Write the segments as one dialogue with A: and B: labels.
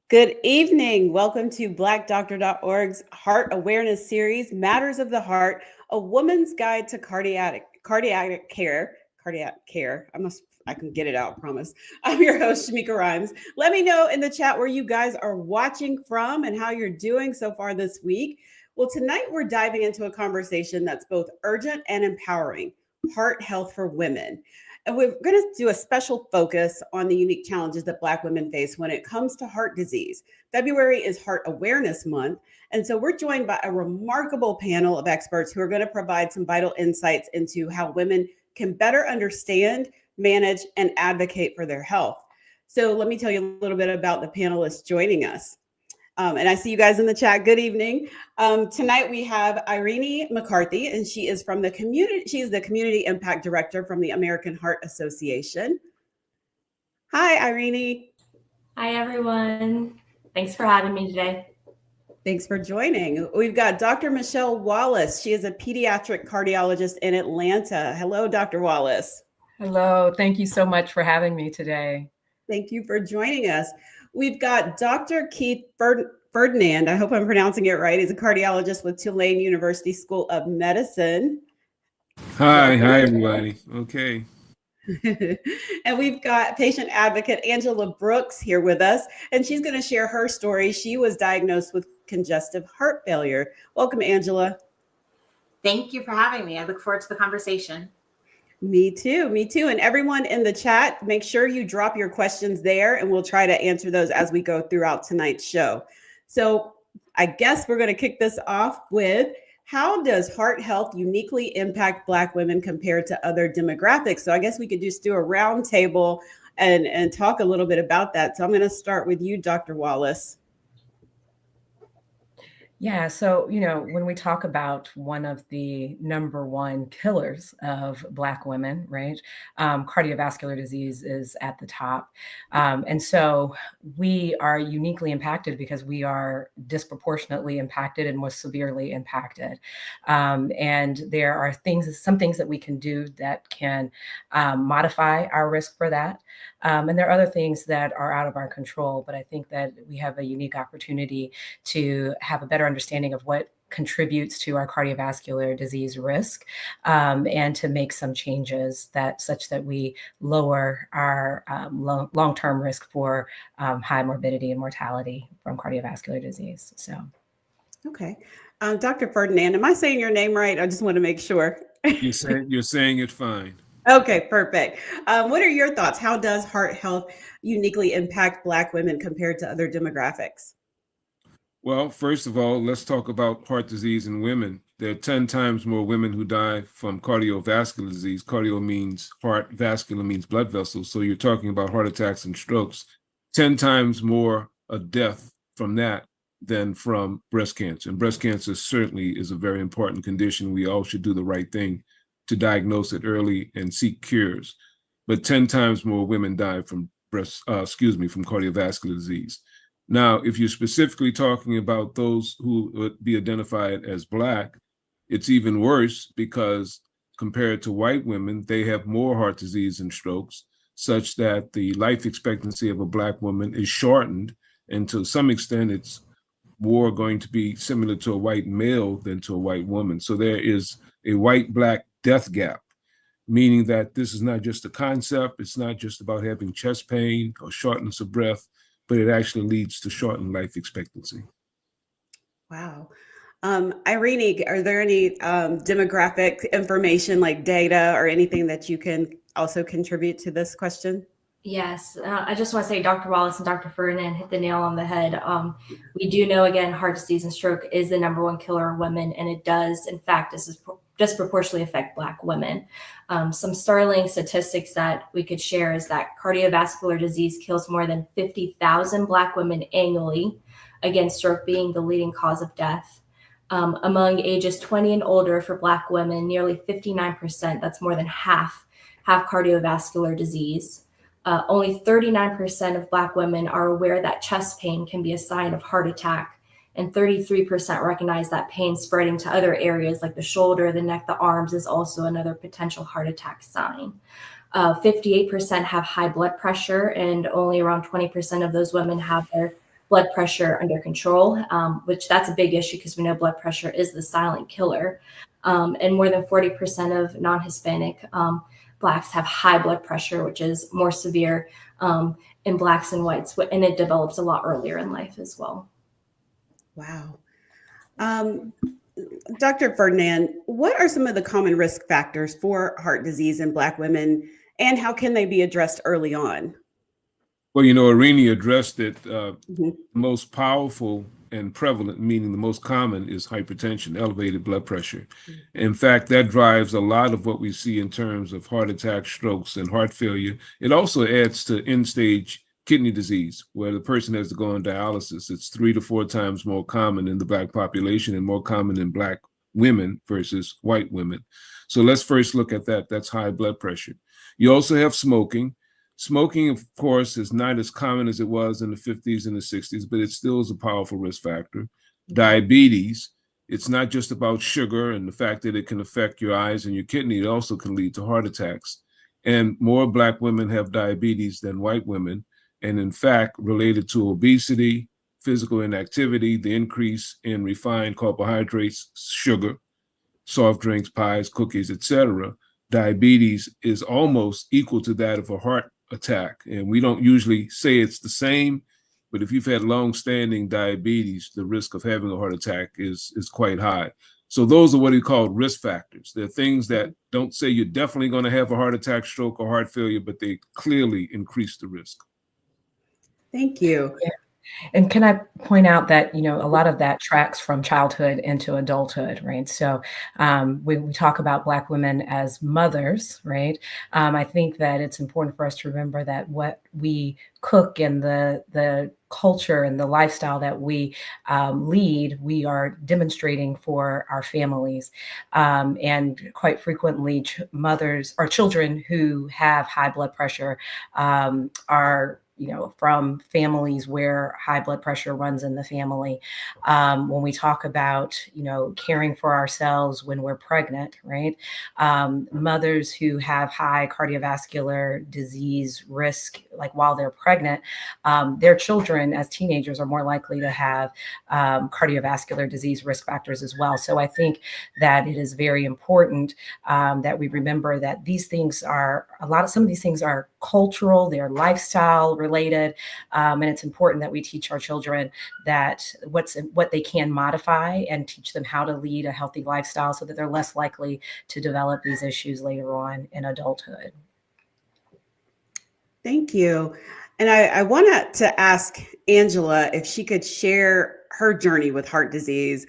A: Good evening. Welcome to BlackDoctor.org's Heart Awareness Series, Matters of the Heart, a woman's guide to cardiac care. Cardiac care. I can get it out, I promise. I'm your host, Shamika Rhymes. Let me know in the chat where you guys are watching from and how you're doing so far this week. Well, tonight we're diving into a conversation that's both urgent and empowering: heart health for women. And we're going to do a special focus on the unique challenges that Black women face when it comes to heart disease. February is Heart Awareness Month. And so we're joined by a remarkable panel of experts who are going to provide some vital insights into how women can better understand, manage, and advocate for their health. So let me tell you a little bit about the panelists joining us. And I see you guys in the chat. Good evening. Tonight we have Irene McCarthy, and she is from the community. She is the Community Impact Director from the American Heart Association. Hi, Irene.
B: Hi, everyone. Thanks for having me today.
A: Thanks for joining. We've got Dr. Michelle Wallace. She is a pediatric cardiologist in Atlanta. Hello, Dr. Wallace.
C: Hello. Thank you so much for having me today.
A: Thank you for joining us. We've got Dr. Keith Ferdinand. I hope I'm pronouncing it right. He's a cardiologist with Tulane University School of Medicine.
D: Hi everybody. Okay.
A: And we've got patient advocate Angela Brooks here with us, and she's going to share her story. She was diagnosed with congestive heart failure. Welcome, Angela.
E: Thank you for having me. I look forward to the conversation.
A: Me too. And everyone in the chat, make sure you drop your questions there, and we'll try to answer those as we go throughout tonight's show. So I guess we're going to kick this off with: how does heart health uniquely impact Black women compared to other demographics? So I guess we could just do a round table and talk a little bit about that. So I'm going to start with you, Dr. Wallace.
C: Yeah. So, when we talk about one of the number one killers of Black women, right, cardiovascular disease is at the top. And so we are uniquely impacted because we are disproportionately impacted and more severely impacted. And there are some things that we can do that can modify our risk for that. And there are other things that are out of our control. But I think that we have a unique opportunity to have a better understanding of what contributes to our cardiovascular disease risk, and to make some changes such that we lower our long-term risk for high morbidity and mortality from cardiovascular disease. So,
A: okay, Dr. Ferdinand, am I saying your name right? I just want to make sure.
D: You're saying it fine.
A: Okay, perfect. What are your thoughts? How does heart health uniquely impact Black women compared to other demographics?
D: Well, first of all, let's talk about heart disease in women. There are 10 times more women who die from cardiovascular disease. Cardio means heart, vascular means blood vessels. So you're talking about heart attacks and strokes. 10 times more a death from that than from breast cancer. And breast cancer certainly is a very important condition. We all should do the right thing to diagnose it early and seek cures. But 10 times more women die from from cardiovascular disease. Now, if you're specifically talking about those who would be identified as Black, it's even worse because compared to white women, they have more heart disease and strokes, such that the life expectancy of a Black woman is shortened. And to some extent, it's more going to be similar to a white male than to a white woman. So there is a white-Black death gap, meaning that this is not just a concept. It's not just about having chest pain or shortness of breath, but it actually leads to shortened life expectancy.
A: Wow. Irene, are there any demographic information like data or anything that you can also contribute to this question?
B: Yes, I just want to say Dr. Wallace and Dr. Ferdinand hit the nail on the head. We do know, again, heart disease and stroke is the number one killer of women, and it does, in fact, disproportionately affect Black women. Some startling statistics that we could share is that cardiovascular disease kills more than 50,000 Black women annually, again, stroke being the leading cause of death. Among ages 20 and older for Black women, nearly 59%, that's more than half, have cardiovascular disease. Only 39% of Black women are aware that chest pain can be a sign of heart attack, and 33% recognize that pain spreading to other areas like the shoulder, the neck, the arms is also another potential heart attack sign. 58% have high blood pressure, and only around 20% of those women have their blood pressure under control, which that's a big issue because we know blood pressure is the silent killer. And more than 40% of non-Hispanic Blacks have high blood pressure, which is more severe in Blacks and whites, and it develops a lot earlier in life as well.
A: Wow. Dr. Ferdinand, what are some of the common risk factors for heart disease in Black women, and how can they be addressed early on?
D: Well, Irini addressed it.
A: Mhm.
D: Most powerful and prevalent, meaning the most common, is hypertension, elevated blood pressure. In fact, that drives a lot of what we see in terms of heart attacks, strokes, and heart failure. It also adds to end-stage kidney disease, where the person has to go on dialysis. It's 3 to 4 times more common in the Black population and more common in Black women versus white women. So let's first look at that. That's high blood pressure. You also have smoking. Smoking, of course, is not as common as it was in the 50s and the 60s, but it still is a powerful risk factor. Diabetes, it's not just about sugar and the fact that it can affect your eyes and your kidney. It also can lead to heart attacks. And more Black women have diabetes than white women. And in fact, related to obesity, physical inactivity, the increase in refined carbohydrates, sugar, soft drinks, pies, cookies, etc., diabetes is almost equal to that of a heart attack. And we don't usually say it's the same, but if you've had long-standing diabetes, the risk of having a heart attack is quite high. So those are what we call risk factors. They're things that don't say you're definitely going to have a heart attack, stroke, or heart failure, but they clearly increase the risk.
A: Thank you.
C: Yeah. And can I point out that, a lot of that tracks from childhood into adulthood, right? So when we talk about Black women as mothers, right? I think that it's important for us to remember that what we cook and the culture and the lifestyle that we lead, we are demonstrating for our families. And quite frequently, mothers or children who have high blood pressure are from families where high blood pressure runs in the family. When we talk about, caring for ourselves when we're pregnant, right? Mothers who have high cardiovascular disease risk, like while they're pregnant, their children as teenagers are more likely to have cardiovascular disease risk factors as well. So I think that it is very important that we remember that some of these things are cultural, they're lifestyle related, and it's important that we teach our children that what they can modify and teach them how to lead a healthy lifestyle so that they're less likely to develop these issues later on in adulthood.
A: Thank you. And I wanted to ask Angela if she could share her journey with heart disease,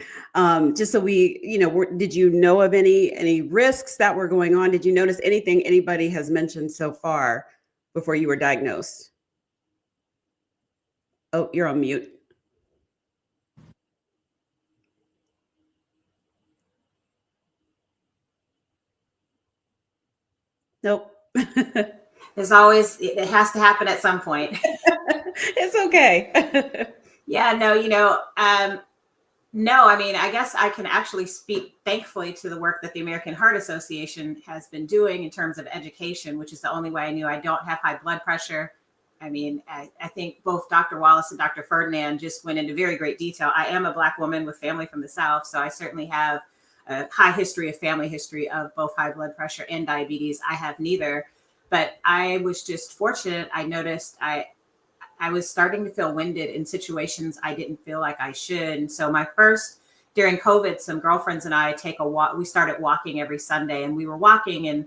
A: just so we, did you know of any risks that were going on? Did you notice anything anybody has mentioned so far before you were diagnosed? Oh, you're on mute. Nope.
E: There's always, it has to happen at some point.
A: It's okay.
E: Yeah, no, I mean, I guess I can actually speak thankfully to the work that the American Heart Association has been doing in terms of education, which is the only way I knew I don't have high blood pressure. I mean, I think both Dr. Wallace and Dr. Ferdinand just went into very great detail. I am a Black woman with family from the South, so I certainly have a high family history of both high blood pressure and diabetes. I have neither, but I was just fortunate. I noticed I was starting to feel winded in situations I didn't feel like I should. And so during COVID, some girlfriends and I take a walk. We started walking every Sunday, and we were walking, and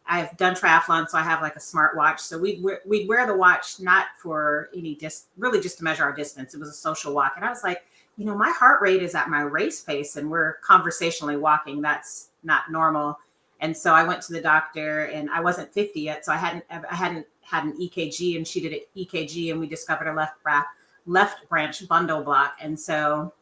E: I've done triathlon, so I have like a smart watch. So we'd wear the watch, not for really just to measure our distance. It was a social walk. And I was like, my heart rate is at my race pace and we're conversationally walking. That's not normal. And so I went to the doctor, and I wasn't 50 yet. So I hadn't had an EKG, and she did an EKG, and we discovered a left branch bundle block. And so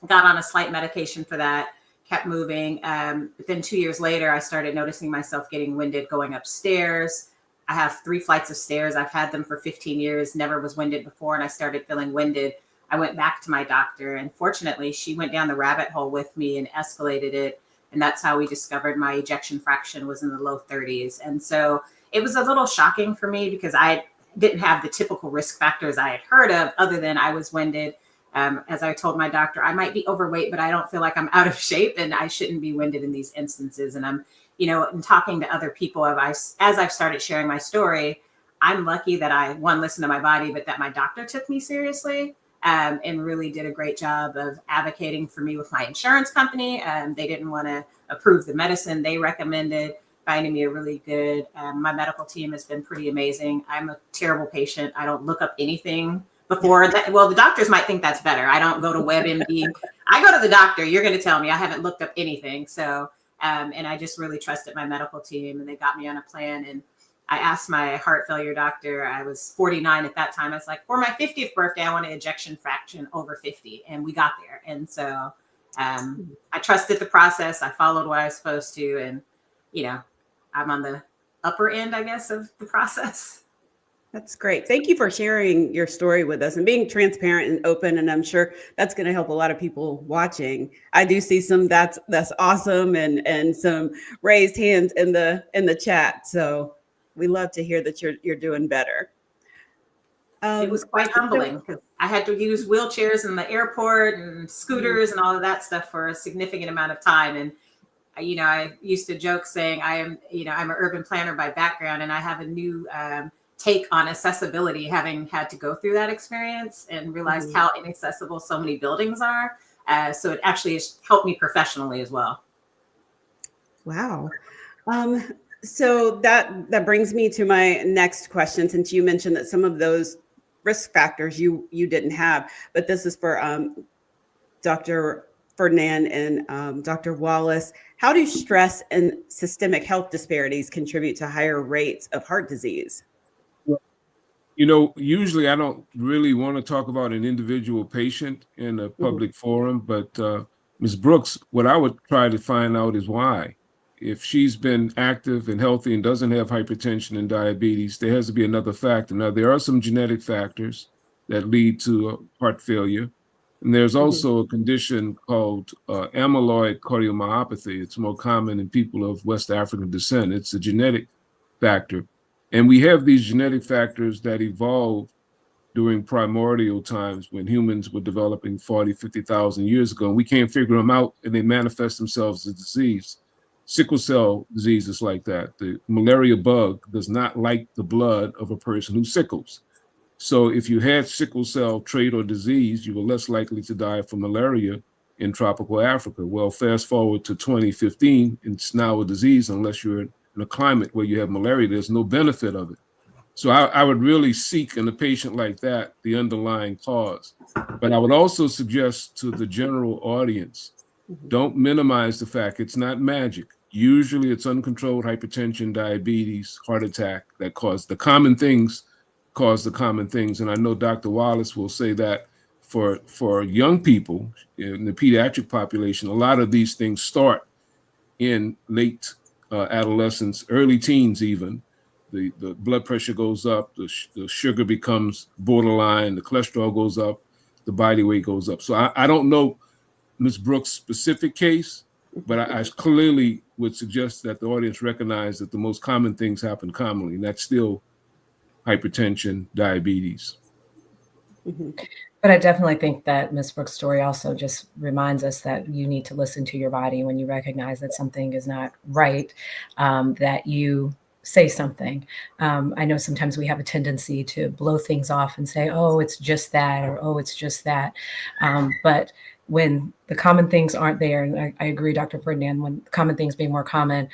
E: got on a slight medication for that, kept moving. But then 2 years later, I started noticing myself getting winded going upstairs. I have 3 flights of stairs. I've had them for 15 years, never was winded before. And I started feeling winded. I went back to my doctor, and fortunately she went down the rabbit hole with me and escalated it. And that's how we discovered my ejection fraction was in the low 30s. And so it was a little shocking for me because I didn't have the typical risk factors I had heard of, other than I was winded. As I told my doctor, I might be overweight, but I don't feel like I'm out of shape and I shouldn't be winded in these instances. And I'm, in talking to other people, as I've started sharing my story, I'm lucky that I, one, listened to my body, but that my doctor took me seriously, and really did a great job of advocating for me with my insurance company. They didn't want to approve the medicine they recommended, finding me a really good, my medical team has been pretty amazing. I'm a terrible patient. I don't look up anything before that. Well, the doctors might think that's better. I don't go to WebMD. I go to the doctor. You're going to tell me I haven't looked up anything. So, and I just really trusted my medical team, and they got me on a plan. And I asked my heart failure doctor, I was 49 at that time. I was like, for my 50th birthday, I want an ejection fraction over 50. And we got there. And so I trusted the process. I followed what I was supposed to. And, I'm on the upper end, I guess, of the process.
A: That's great. Thank you for sharing your story with us and being transparent and open. And I'm sure that's going to help a lot of people watching. I do see some that's awesome, and some raised hands in the chat. So we love to hear that you're doing better.
E: It was quite humbling because I had to use wheelchairs in the airport and scooters and all of that stuff for a significant amount of time. And I used to joke saying I'm an urban planner by background, and I have a new take on accessibility, having had to go through that experience and realized how inaccessible so many buildings are. So it actually has helped me professionally as well.
A: Wow. So that brings me to my next question, since you mentioned that some of those risk factors you didn't have, but this is for Dr. Ferdinand and Dr. Wallace. How do stress and systemic health disparities contribute to higher rates of heart disease?
D: Usually I don't really want to talk about an individual patient in a public forum, but Ms. Brooks, what I would try to find out is why. If she's been active and healthy and doesn't have hypertension and diabetes, there has to be another factor. Now, there are some genetic factors that lead to heart failure. And there's also a condition called amyloid cardiomyopathy. It's more common in people of West African descent. It's a genetic factor. And we have these genetic factors that evolved during primordial times when humans were developing 40, 50,000 years ago. And we can't figure them out, and they manifest themselves as disease. Sickle cell disease is like that. The malaria bug does not like the blood of a person who sickles. So if you had sickle cell trait or disease, you were less likely to die from malaria in tropical Africa. Well, fast forward to 2015, it's now a disease unless you're in a climate where you have malaria. There's no benefit of it. So I would really seek in a patient like that the underlying cause. But I would also suggest to the general audience, don't minimize the fact it's not magic. Usually it's uncontrolled hypertension, diabetes, heart attack that cause the common things. And I know Dr. Wallace will say that for young people in the pediatric population, a lot of these things start in late adolescence, early teens even. The blood pressure goes up, the sugar becomes borderline, the cholesterol goes up, the body weight goes up. So I don't know Ms. Brooks' specific case, but I clearly would suggest that the audience recognize that the most common things happen commonly, and that's still hypertension, diabetes.
C: But I definitely think that Ms. Brooks' story also just reminds us that you need to listen to your body when you recognize that something is not right, that you say something. I know sometimes we have a tendency to blow things off and say, oh, it's just that, or oh, it's just that. But when the common things aren't there, and I agree, Dr. Ferdinand, when common things being more common,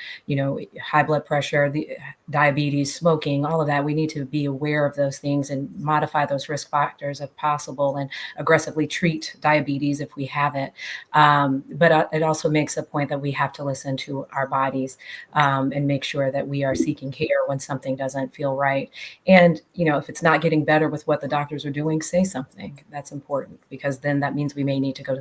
C: high blood pressure, the diabetes, smoking, all of that, we need to be aware of those things and modify those risk factors if possible, and aggressively treat diabetes if we have it. But it also makes a point that we have to listen to our bodies and make sure that we are seeking care when something doesn't feel right. And, if it's not getting better with what the doctors are doing, say something. That's important, because then that means we may need to go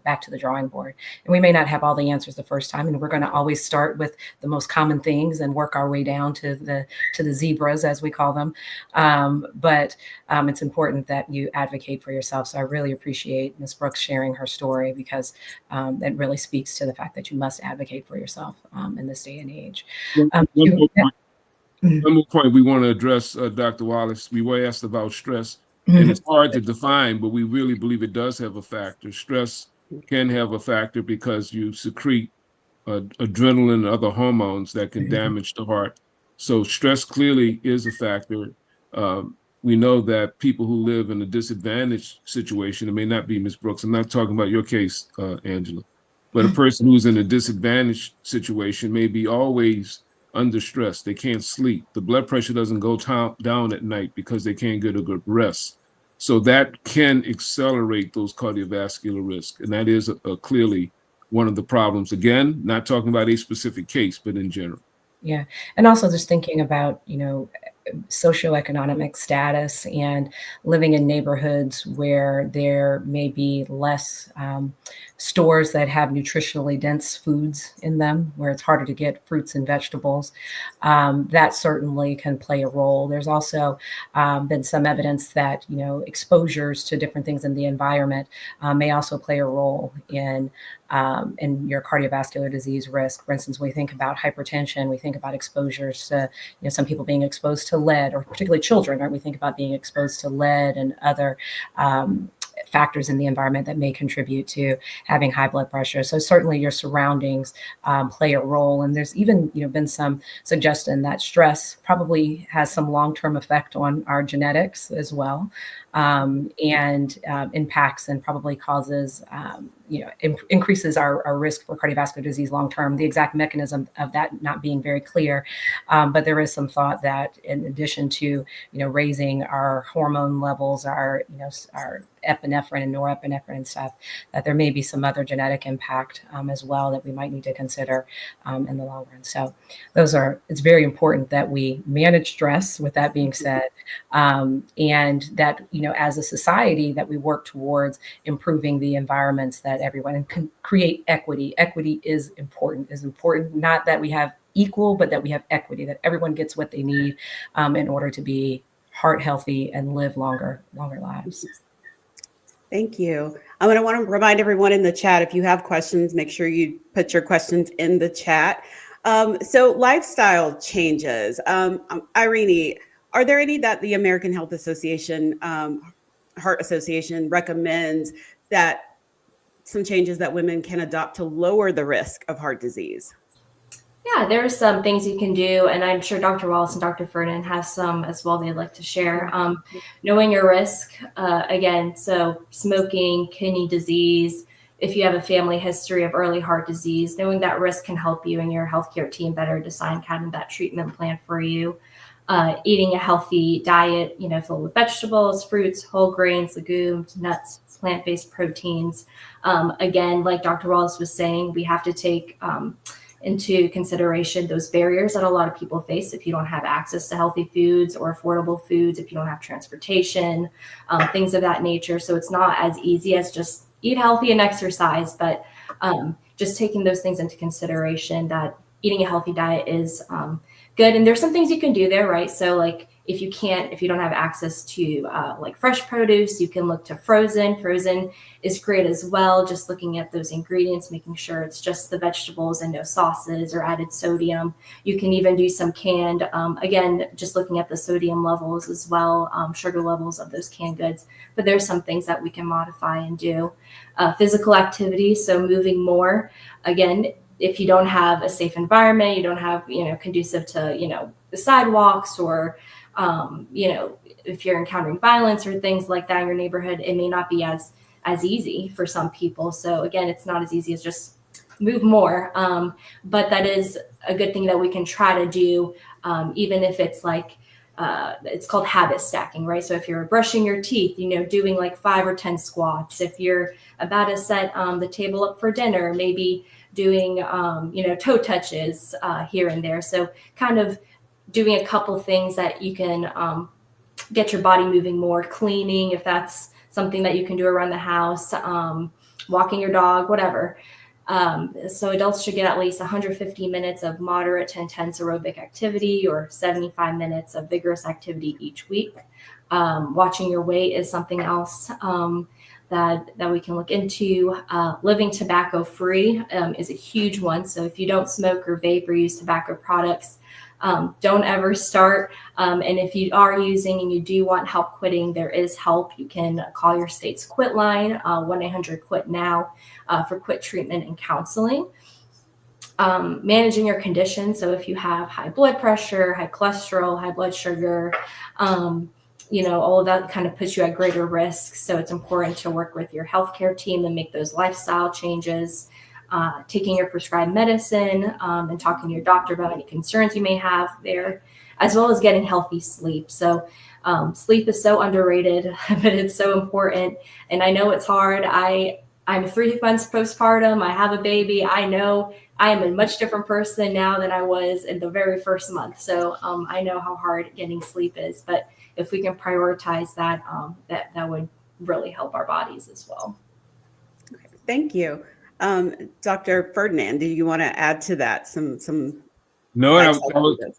C: back to the drawing board. And we may not have all the answers the first time, and we're going to always start with the most common things and work our way down to the zebras, as we call them. But it's important that you advocate for yourself. So I really appreciate Ms. Brooks sharing her story, because it really speaks to the fact that you must advocate for yourself in this day and age.
D: One more point we want to address, Dr. Wallace. We were asked about stress, and it's hard to define, but we really believe it does have a factor. Stress can have a factor because you secrete adrenaline and other hormones that can damage the heart. So stress clearly is a factor. We know that people who live in a disadvantaged situation, it may not be Ms. Brooks, I'm not talking about your case, Angela, but a person who's in a disadvantaged situation may be always under stress. They can't sleep. The blood pressure doesn't go down at night because they can't get a good rest. So that can accelerate those cardiovascular risks. And that is clearly one of the problems. Again, not talking about a specific case, but in general.
C: Yeah. And also just thinking about, socioeconomic status and living in neighborhoods where there may be less stores that have nutritionally dense foods in them, where it's harder to get fruits and vegetables. That certainly can play a role. There's also been some evidence that, exposures to different things in the environment may also play a role in your cardiovascular disease risk. For instance, when we think about hypertension, we think about exposures to, some people being exposed to lead, or particularly children, right? We think about being exposed to lead and other factors in the environment that may contribute to having high blood pressure. So certainly your surroundings play a role. And there's even, been some suggestion that stress probably has some long-term effect on our genetics as well, and impacts and probably causes, increases our risk for cardiovascular disease long-term. The exact mechanism of that not being very clear, but there is some thought that in addition to, raising our hormone levels, our epinephrine and norepinephrine and stuff, that there may be some other genetic impact as well that we might need to consider in the long run. So it's very important that we manage stress, with that being said, and that, as a society, that we work towards improving the environments that everyone can create equity. Equity is important, not that we have equal, but that we have equity, that everyone gets what they need in order to be heart healthy and live longer lives.
A: Thank you. I'm going to want to remind everyone in the chat, if you have questions, make sure you put your questions in the chat. So lifestyle changes. Irene, are there any that the American Heart Association recommends that some changes that women can adopt to lower the risk of heart disease?
B: Yeah, there are some things you can do, and I'm sure Dr. Wallace and Dr. Ferdinand have some as well they'd like to share. Knowing your risk, again, so smoking, kidney disease, if you have a family history of early heart disease, knowing that risk can help you and your healthcare team better design kind of that treatment plan for you. Eating a healthy diet, filled with vegetables, fruits, whole grains, legumes, nuts, plant-based proteins. Again, like Dr. Wallace was saying, we have to take into consideration those barriers that a lot of people face if you don't have access to healthy foods or affordable foods, if you don't have transportation, things of that nature. So it's not as easy as just eat healthy and exercise, but just taking those things into consideration, that eating a healthy diet is good. And there's some things you can do there, right? So like if you don't have access to like fresh produce, you can look to frozen. Frozen is great as well. Just looking at those ingredients, making sure it's just the vegetables and no sauces or added sodium. You can even do some canned, again, just looking at the sodium levels as well, sugar levels of those canned goods. But there's some things that we can modify and do. Physical activity, so moving more. Again, if you don't have a safe environment, you don't have, conducive to, the sidewalks, or, if you're encountering violence or things like that in your neighborhood, it may not be as easy for some people. So again, it's not as easy as just move more. But that is a good thing that we can try to do, even if it's like, it's called habit stacking, right? So if you're brushing your teeth, doing like 5 or 10 squats. If you're about to set the table up for dinner, maybe doing, toe touches here and there. So kind of doing a couple things that you can get your body moving more, cleaning, if that's something that you can do around the house, walking your dog, whatever. So adults should get at least 150 minutes of moderate to intense aerobic activity, or 75 minutes of vigorous activity each week. Watching your weight is something else that we can look into. Living tobacco free is a huge one. So if you don't smoke or vape or use tobacco products, Don't ever start. And if you are using and you do want help quitting, there is help. You can call your state's quit line, 1-800-QUIT-NOW, for quit treatment and counseling. Managing your condition. So if you have high blood pressure, high cholesterol, high blood sugar, all of that kind of puts you at greater risk. So it's important to work with your healthcare team and make those lifestyle changes. Taking your prescribed medicine, and talking to your doctor about any concerns you may have there, as well as getting healthy sleep. So sleep is so underrated, but it's so important. And I know it's hard. I'm 3 months postpartum. I have a baby. I know I am a much different person now than I was in the very first month. So I know how hard getting sleep is. But if we can prioritize that, that would really help our bodies as well.
A: Okay, thank you. Dr. Ferdinand, do you want to add to that some?
D: No,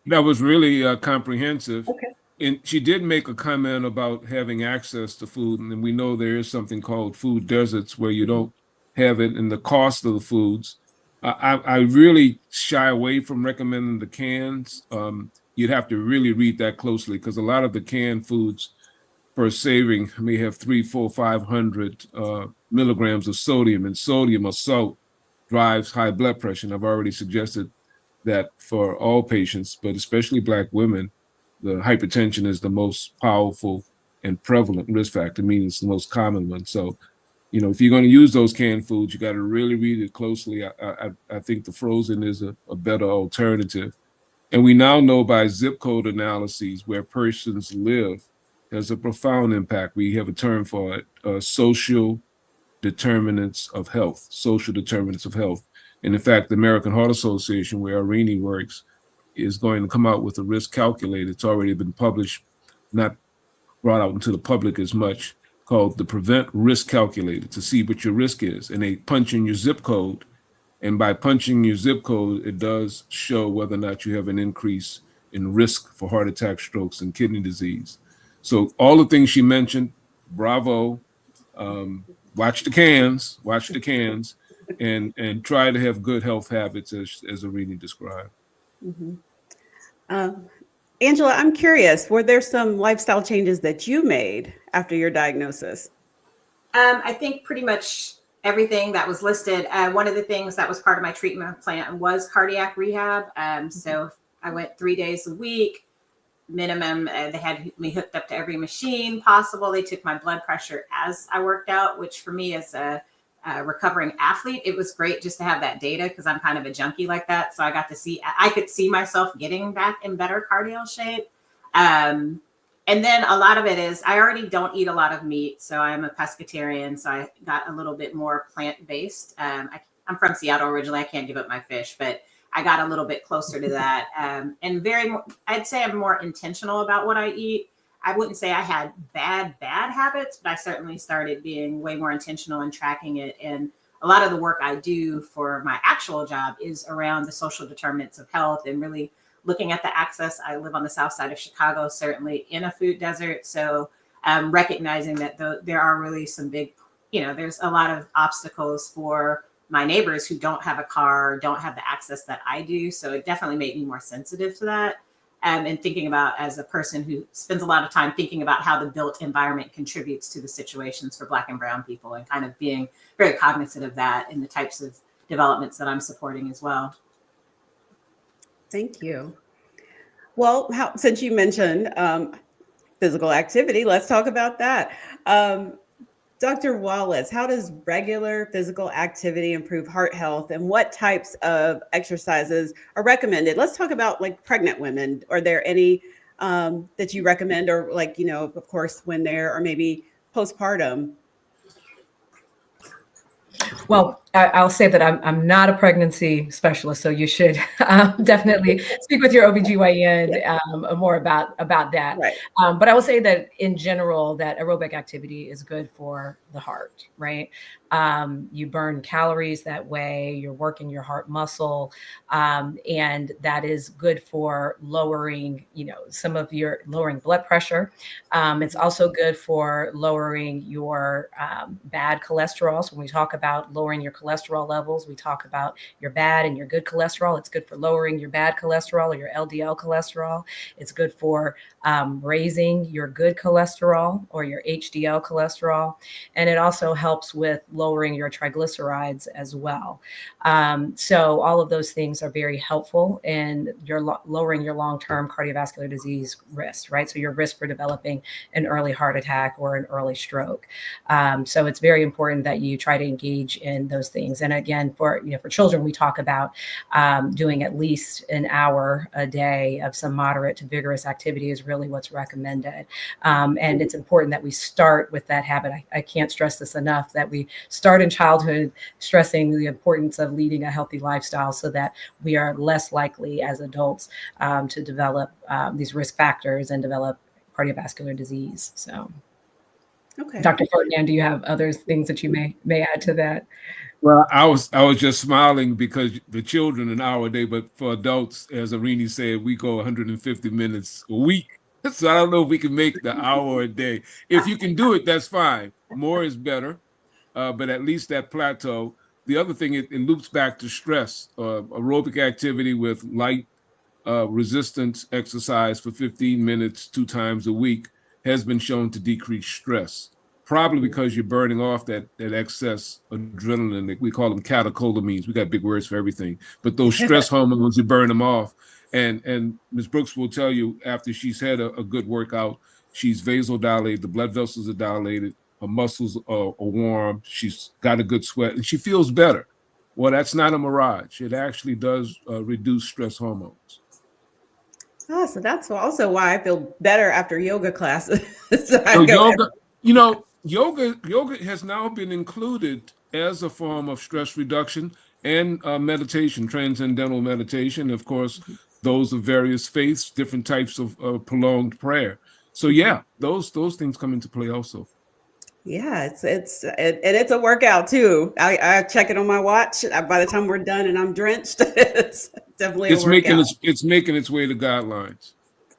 D: that was really comprehensive.
A: Okay.
D: And she did make a comment about having access to food, and we know there is something called food deserts where you don't have it, and the cost of the foods. I really shy away from recommending the cans. You'd have to really read that closely because a lot of the canned foods per serving may have 300, 400, 500 milligrams of sodium, and sodium or salt drives high blood pressure. And I've already suggested that for all patients, but especially Black women, the hypertension is the most powerful and prevalent risk factor, meaning it's the most common one. So, if you're going to use those canned foods, you got to really read it closely. I think the frozen is a better alternative. And we now know by zip code analyses where persons live has a profound impact. We have a term for it, social determinants of health, And in fact, the American Heart Association, where Irene works, is going to come out with a risk calculator. It's already been published, not brought out into the public as much, called the Prevent Risk Calculator to see what your risk is. And they punch in your zip code. And by punching your zip code, it does show whether or not you have an increase in risk for heart attack, strokes, and kidney disease. So all the things she mentioned, bravo. Watch the cans, and try to have good health habits as Irene described.
A: Mm-hmm. Angela, I'm curious, were there some lifestyle changes that you made after your diagnosis?
E: I think pretty much everything that was listed. One of the things that was part of my treatment plan was cardiac rehab. So I went 3 days a week, minimum. They had me hooked up to every machine possible. They took my blood pressure as I worked out, which for me as a recovering athlete, it was great just to have that data because I'm kind of a junkie like that. So I could see myself getting back in better cardio shape. And then a lot of it is I already don't eat a lot of meat. So I'm a pescatarian. So I got a little bit more plant-based. I'm from Seattle originally. I can't give up my fish, but I got a little bit closer to that. And I'd say I'm more intentional about what I eat. I wouldn't say I had bad habits, but I certainly started being way more intentional and tracking it. And a lot of the work I do for my actual job is around the social determinants of health and really looking at the access. I live on the south side of Chicago, certainly in a food desert. So recognizing that there are really some big, there's a lot of obstacles for my neighbors who don't have a car, don't have the access that I do. So it definitely made me more sensitive to that. And thinking about, as a person who spends a lot of time thinking about how the built environment contributes to the situations for Black and Brown people, and kind of being very cognizant of that in the types of developments that I'm supporting as well.
A: Thank you. Well, since you mentioned physical activity, let's talk about that. Dr. Wallace, how does regular physical activity improve heart health, and what types of exercises are recommended? Let's talk about like pregnant women. Are there any that you recommend, or of course, when they're, or maybe postpartum?
C: Well, I'll say that I'm not a pregnancy specialist, so you should definitely speak with your OBGYN more about that.
A: Right.
C: But I will say that in general, that aerobic activity is good for the heart, right? You burn calories that way, you're working your heart muscle, and that is good for lowering, lowering blood pressure. It's also good for lowering your bad cholesterol. So when we talk about lowering your cholesterol levels. We talk about your bad and your good cholesterol. It's good for lowering your bad cholesterol or your LDL cholesterol. It's good for raising your good cholesterol or your HDL cholesterol. And it also helps with lowering your triglycerides as well. So all of those things are very helpful in your lowering your long-term cardiovascular disease risk, right? So your risk for developing an early heart attack or an early stroke. So it's very important that you try to engage in those things. And again, for children, we talk about doing at least an hour a day of some moderate to vigorous activity is really what's recommended. And it's important that we start with that habit. I can't stress this enough, that we start in childhood stressing the importance of leading a healthy lifestyle so that we are less likely as adults to develop these risk factors and develop cardiovascular disease. So,
A: Okay.
C: Dr. Ferdinand, do you have other things that you may add to that?
D: Well, I was just smiling because the children an hour a day, but for adults, as Arini said, we go 150 minutes a week. So I don't know if we can make the hour a day. If you can do it, that's fine. More is better, but at least that plateau. The other thing, it loops back to stress. Aerobic activity with light resistance exercise for 15 minutes 2 times a week has been shown to decrease stress. Probably because you're burning off that excess adrenaline. We call them catecholamines. We got big words for everything. But those stress hormones, you burn them off. And Ms. Brooks will tell you after she's had a good workout, she's vasodilated, the blood vessels are dilated, her muscles are warm, she's got a good sweat, and she feels better. Well, that's not a mirage. It actually does reduce stress hormones.
A: Oh, so that's also why I feel better after yoga classes.
D: Yoga has now been included as a form of stress reduction and meditation, transcendental meditation. Of course, those of various faiths, different types of prolonged prayer. So yeah, those things come into play also.
A: Yeah, it's a workout too. I check it on my watch. By the time we're done and I'm drenched, it's definitely a workout.
D: It's making its way to guidelines.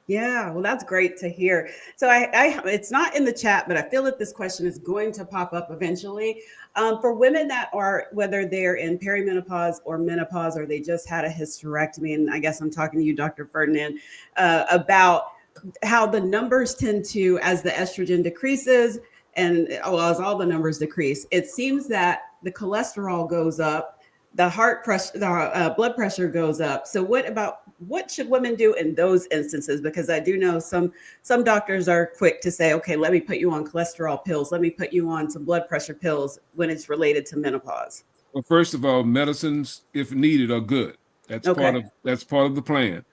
A: Yeah, well, that's great to hear. So it's not in the chat, but I feel that this question is going to pop up eventually. For women that are, whether they're in perimenopause or menopause, or they just had a hysterectomy, and I guess I'm talking to you, Dr. Ferdinand, about how the numbers tend to, as the estrogen decreases, and as all the numbers decrease, it seems that the cholesterol goes up, the heart pressure, the blood pressure goes up. So what should women do in those instances? Because I do know some doctors are quick to say, okay, let me put you on cholesterol pills. Let me put you on some blood pressure pills when it's related to menopause.
D: Well, first of all, medicines, if needed, are good. That's part of the plan.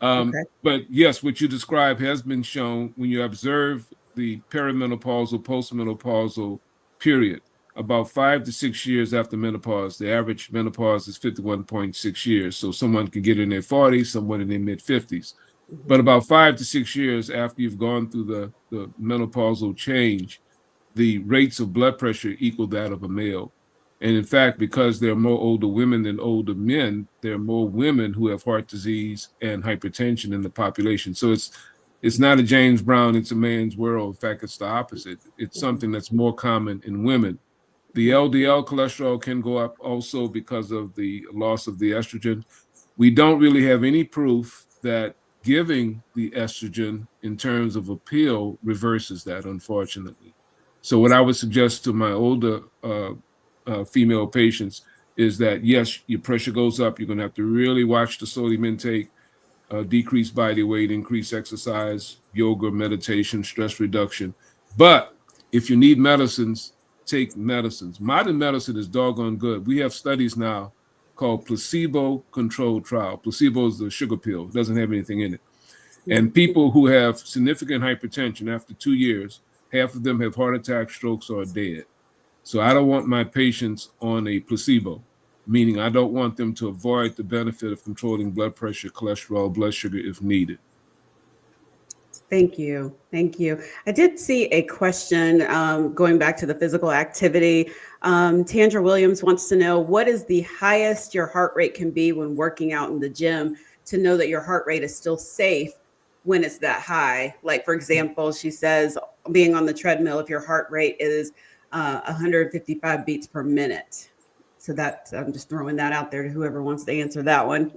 D: But yes, what you described has been shown when you observe the perimenopausal, postmenopausal period. About 5 to 6 years after menopause, the average menopause is 51.6 years. So someone can get in their 40s, someone in their mid 50s. But about 5 to 6 years after you've gone through the menopausal change, the rates of blood pressure equal that of a male. And in fact, because there are more older women than older men, there are more women who have heart disease and hypertension in the population. So it's not a James Brown, it's a man's world. In fact, it's the opposite. It's something that's more common in women. The LDL cholesterol can go up also because of the loss of the estrogen. We don't really have any proof that giving the estrogen in terms of a pill reverses that, unfortunately. So what I would suggest to my older female patients is that, yes, your pressure goes up. You're going to have to really watch the sodium intake, decrease body weight, increase exercise, yoga, meditation, stress reduction. But if you need medicines, take medicines. Modern medicine is doggone good. We have studies now called placebo-controlled trial. Placebo is the sugar pill. It doesn't have anything in it. And people who have significant hypertension after 2 years, half of them have heart attacks, strokes, or are dead. So I don't want my patients on a placebo, meaning I don't want them to avoid the benefit of controlling blood pressure, cholesterol, blood sugar if needed.
A: Thank you. Thank you. I did see a question going back to the physical activity. Tandra Williams wants to know, what is the highest your heart rate can be when working out in the gym to know that your heart rate is still safe when it's that high? Like, for example, she says being on the treadmill, if your heart rate is 155 beats per minute. So that I'm just throwing that out there to whoever wants to answer that one.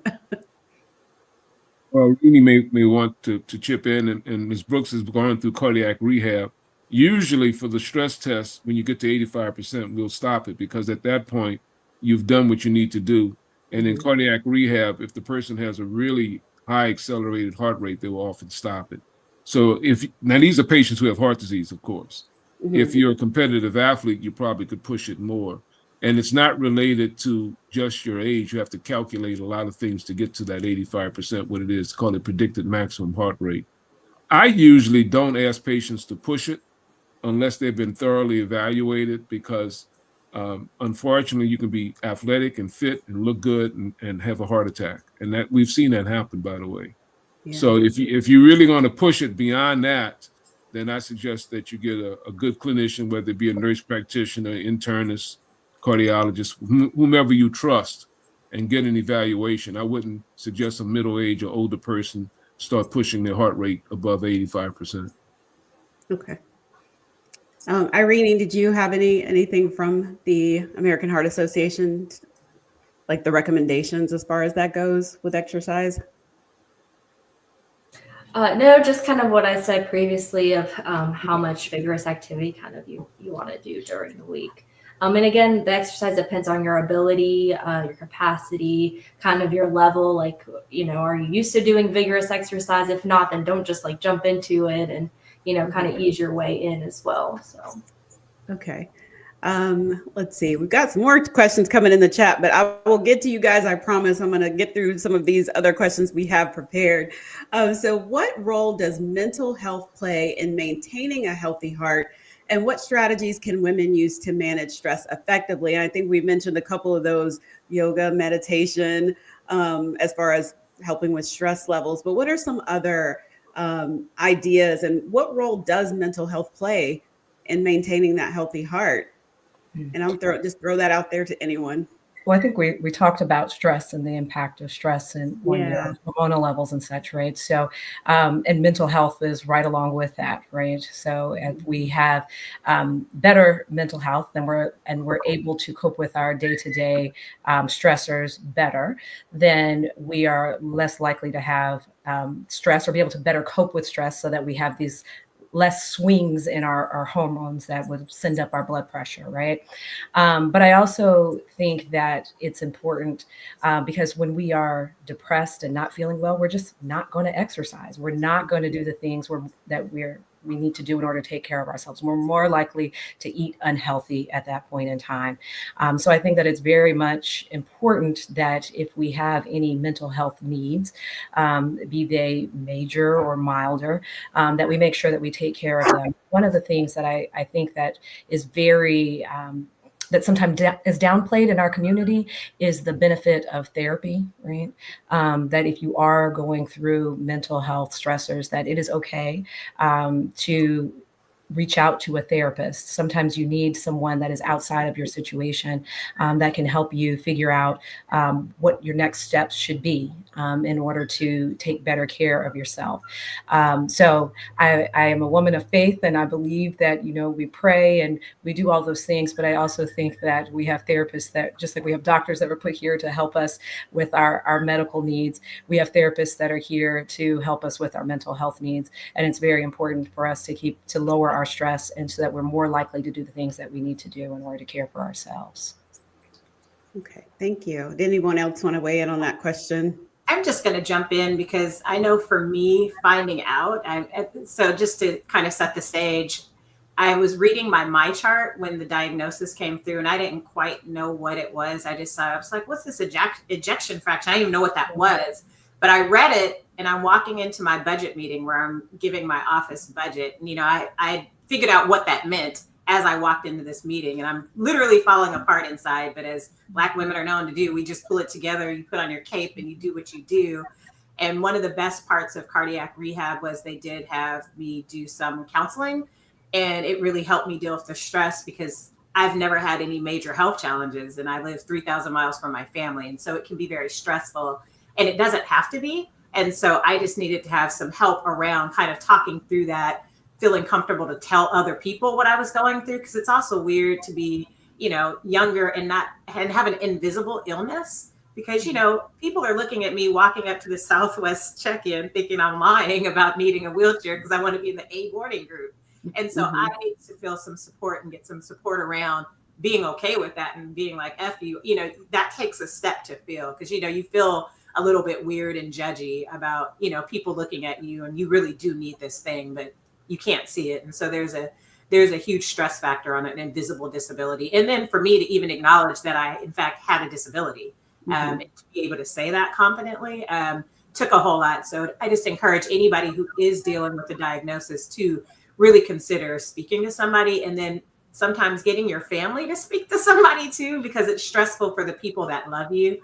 D: Well, Rini may want to chip in, and Ms. Brooks is going through cardiac rehab. Usually for the stress test, when you get to 85%, we'll stop it because at that point, you've done what you need to do. And in cardiac rehab, if the person has a really high accelerated heart rate, they will often stop it. So now these are patients who have heart disease, of course. If you're a competitive athlete, you probably could push it more. And it's not related to just your age. You have to calculate a lot of things to get to that 85%, what it is, called a predicted maximum heart rate. I usually don't ask patients to push it unless they've been thoroughly evaluated because unfortunately you can be athletic and fit and look good and have a heart attack. And that we've seen that happen, by the way. Yeah. So if you're really going to push it beyond that, then I suggest that you get a good clinician, whether it be a nurse practitioner, internist, cardiologist, whomever you trust, and get an evaluation. I wouldn't suggest a middle-aged or older person start pushing their heart rate above 85%.
A: Okay. Irene, did you have anything from the American Heart Association, like the recommendations as far as that goes with exercise?
B: No, just kind of what I said previously of how much vigorous activity kind of you want to do during the week. And again, the exercise depends on your ability, your capacity, kind of your level. Like, are you used to doing vigorous exercise? If not, then don't just like jump into it and, kind of ease your way in as well. So,
A: okay. Let's see. We've got some more questions coming in the chat, but I will get to you guys. I promise I'm going to get through some of these other questions we have prepared. So what role does mental health play in maintaining a healthy heart? And what strategies can women use to manage stress effectively? And I think we mentioned a couple of those: yoga, meditation, as far as helping with stress levels. But what are some other ideas, and what role does mental health play in maintaining that healthy heart? And I'll just throw that out there to anyone.
C: Well, I think we talked about stress and the impact of stress and hormonal levels and such, right? So, and mental health is right along with that, right? So, if we have better mental health, then we're able to cope with our day-to-day stressors better, then we are less likely to have stress or be able to better cope with stress, so that we have these less swings in our hormones that would send up our blood pressure, right? But I also think that it's important because when we are depressed and not feeling well, we're just not going to exercise. We're not going to do the things that we need to do in order to take care of ourselves. We're more likely to eat unhealthy at that point in time. So I think that it's very much important that if we have any mental health needs, be they major or milder, that we make sure that we take care of them. One of the things that I think that is very that sometimes is downplayed in our community is the benefit of therapy, right? That if you are going through mental health stressors, that it is okay to reach out to a therapist. Sometimes you need someone that is outside of your situation that can help you figure out what your next steps should be in order to take better care of yourself. So I am a woman of faith, and I believe that, we pray and we do all those things, but I also think that we have therapists that, just like we have doctors that were put here to help us with our medical needs, we have therapists that are here to help us with our mental health needs. And it's very important for us to lower our stress, and so that we're more likely to do the things that we need to do in order to care for ourselves.
A: Okay, thank you. Did anyone else want to weigh in on that question?
E: I'm just going to jump in because I know for me, finding out, so just to kind of set the stage, I was reading my MyChart when the diagnosis came through, and I didn't quite know what it was. I was like, what's this ejection fraction? I didn't even know what that was. But I read it, and I'm walking into my budget meeting where I'm giving my office budget. And, I figured out what that meant as I walked into this meeting, and I'm literally falling apart inside. But as Black women are known to do, we just pull it together. You put on your cape and you do what you do. And one of the best parts of cardiac rehab was they did have me do some counseling, and it really helped me deal with the stress because I've never had any major health challenges, and I live 3,000 miles from my family. And so it can be very stressful, and it doesn't have to be. And so I just needed to have some help around kind of talking through that, feeling comfortable to tell other people what I was going through. Because it's also weird to be, younger and have an invisible illness, because people are looking at me walking up to the Southwest check-in thinking I'm lying about needing a wheelchair because I want to be in the A boarding group. And so I need to feel some support and get some support around being okay with that and being like, F you, that takes a step to feel, because you feel a little bit weird and judgy about people looking at you, and you really do need this thing but you can't see it. And so there's a huge stress factor on an invisible disability. And then for me to even acknowledge that I in fact had a disability, to be able to say that confidently, took a whole lot. So I just encourage anybody who is dealing with a diagnosis to really consider speaking to somebody, and then sometimes getting your family to speak to somebody too, because it's stressful for the people that love you,